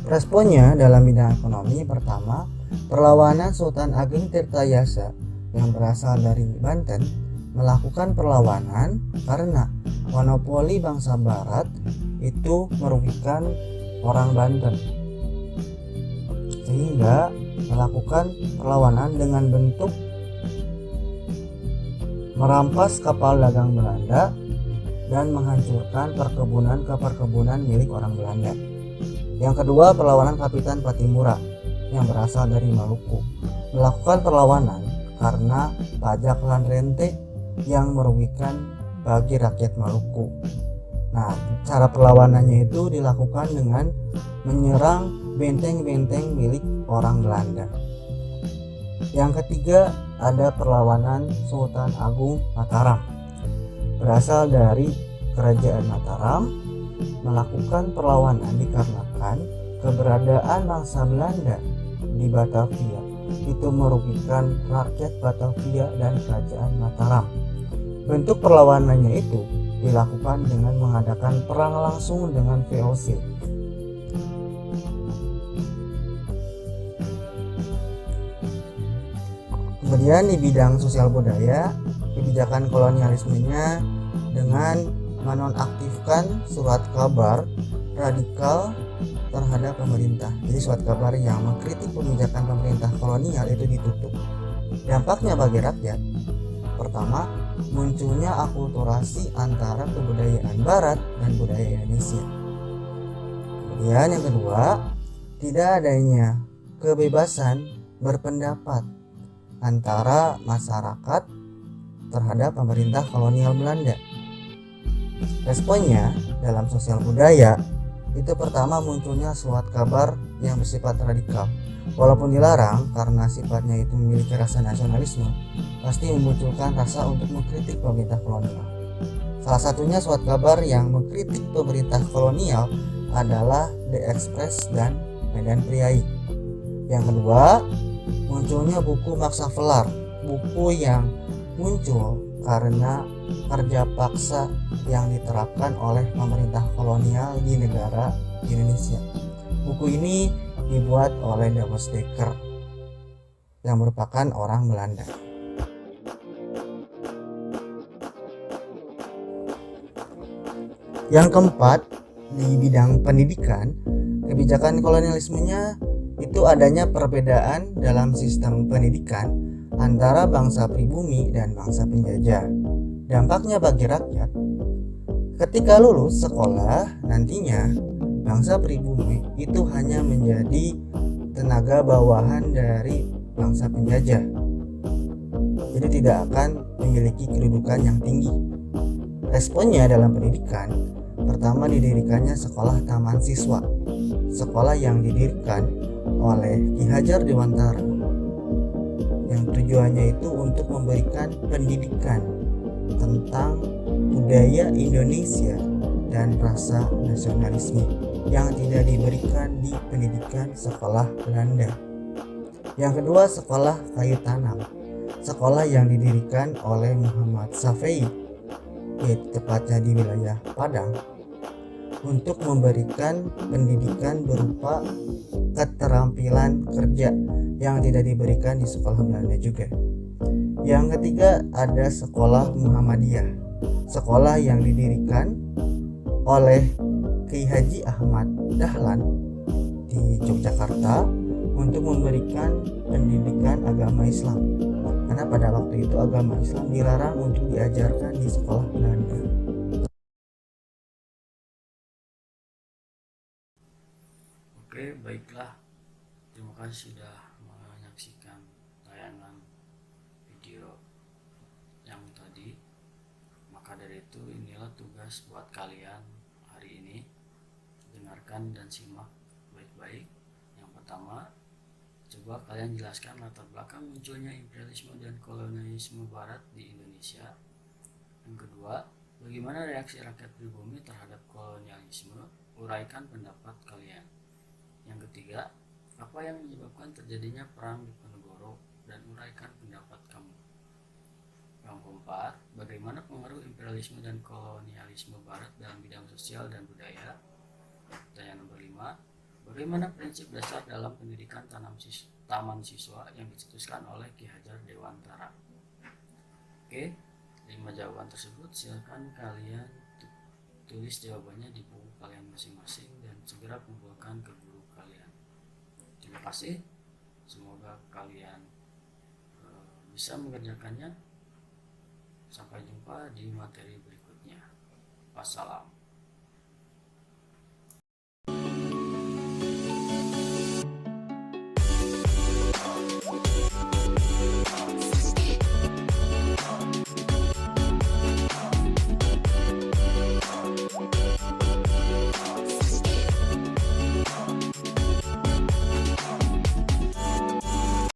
Responnya dalam bidang ekonomi, pertama, perlawanan Sultan Ageng Tirtayasa yang berasal dari Banten melakukan perlawanan karena monopoli bangsa Barat itu merugikan orang Banten, sehingga melakukan perlawanan dengan bentuk merampas kapal dagang Belanda dan menghancurkan perkebunan milik orang Belanda. Yang kedua, perlawanan Kapitan Patimura yang berasal dari Maluku melakukan perlawanan karena pajak land rente yang merugikan bagi rakyat Maluku. Nah, cara perlawanannya itu dilakukan dengan menyerang benteng-benteng milik orang Belanda. Yang ketiga, ada perlawanan Sultan Agung Mataram berasal dari Kerajaan Mataram melakukan perlawanan dikarenakan keberadaan bangsa Belanda di Batavia itu merugikan rakyat Batavia dan Kerajaan Mataram. Bentuk perlawanannya itu dilakukan dengan mengadakan perang langsung dengan VOC. Kemudian di bidang sosial budaya, kebijakan kolonialismenya dengan menonaktifkan surat kabar radikal terhadap pemerintah. Jadi surat kabar yang mengkritik kebijakan pemerintah kolonial itu ditutup. Dampaknya bagi rakyat, pertama, munculnya akulturasi antara kebudayaan Barat dan budaya Indonesia. Kemudian yang kedua, tidak adanya kebebasan berpendapat antara masyarakat terhadap pemerintah kolonial Belanda. Responnya dalam sosial budaya itu pertama munculnya surat kabar yang bersifat radikal. Walaupun dilarang karena sifatnya itu memiliki rasa nasionalisme, pasti memunculkan rasa untuk mengkritik pemerintah kolonial. Salah satunya surat kabar yang mengkritik pemerintah kolonial adalah The Express dan Medan Priai. Yang kedua, munculnya buku Maksa Velar, buku yang muncul karena kerja paksa yang diterapkan oleh pemerintah kolonial di negara Indonesia. Buku ini dibuat oleh Douwes Dekker yang merupakan orang Belanda. Yang keempat, di bidang pendidikan, kebijakan kolonialismenya itu adanya perbedaan dalam sistem pendidikan antara bangsa pribumi dan bangsa penjajah. Dampaknya bagi rakyat, ketika lulus sekolah nantinya bangsa pribumi itu hanya menjadi tenaga bawahan dari bangsa penjajah, jadi tidak akan memiliki kedudukan yang tinggi. Responnya dalam pendidikan, pertama didirikannya sekolah taman siswa, sekolah yang didirikan oleh Ki Hajar Dewantara yang tujuannya itu untuk memberikan pendidikan tentang budaya Indonesia dan rasa nasionalisme yang tidak diberikan di pendidikan sekolah Belanda. Yang kedua, sekolah kayu tanam, sekolah yang didirikan oleh Muhammad Safei, tepatnya di wilayah Padang, untuk memberikan pendidikan berupa keterampilan kerja yang tidak diberikan di sekolah Belanda juga. Yang ketiga, ada sekolah Muhammadiyah, sekolah yang didirikan oleh Kiai Haji Ahmad Dahlan di Yogyakarta untuk memberikan pendidikan agama Islam, karena pada waktu itu agama Islam dilarang untuk diajarkan di sekolah Belanda. Oke, baiklah. Terima kasih sudah menyaksikan tayangan video yang tadi. Maka dari itu, inilah tugas buat kalian hari ini. Dengarkan dan simak baik-baik. Yang pertama, coba kalian jelaskan latar belakang munculnya imperialisme dan kolonialisme Barat di Indonesia. Yang kedua, bagaimana reaksi rakyat pribumi terhadap kolonialisme? Uraikan pendapat kalian. Yang ketiga, apa yang menyebabkan terjadinya perang di Diponegoro dan uraikan pendapat kamu. Yang keempat, bagaimana pengaruh imperialisme dan kolonialisme Barat dalam bidang sosial dan budaya. Pertanyaan nomor 5, Bagaimana prinsip dasar dalam pendidikan taman siswa yang dicetuskan oleh Ki Hajar Dewantara? Oke, 5 jawaban tersebut silakan kalian tulis jawabannya di buku kalian masing-masing dan segera kumpulkan ke guru kalian. Terima kasih, semoga kalian bisa mengerjakannya. Sampai jumpa di materi berikutnya. Wassalam.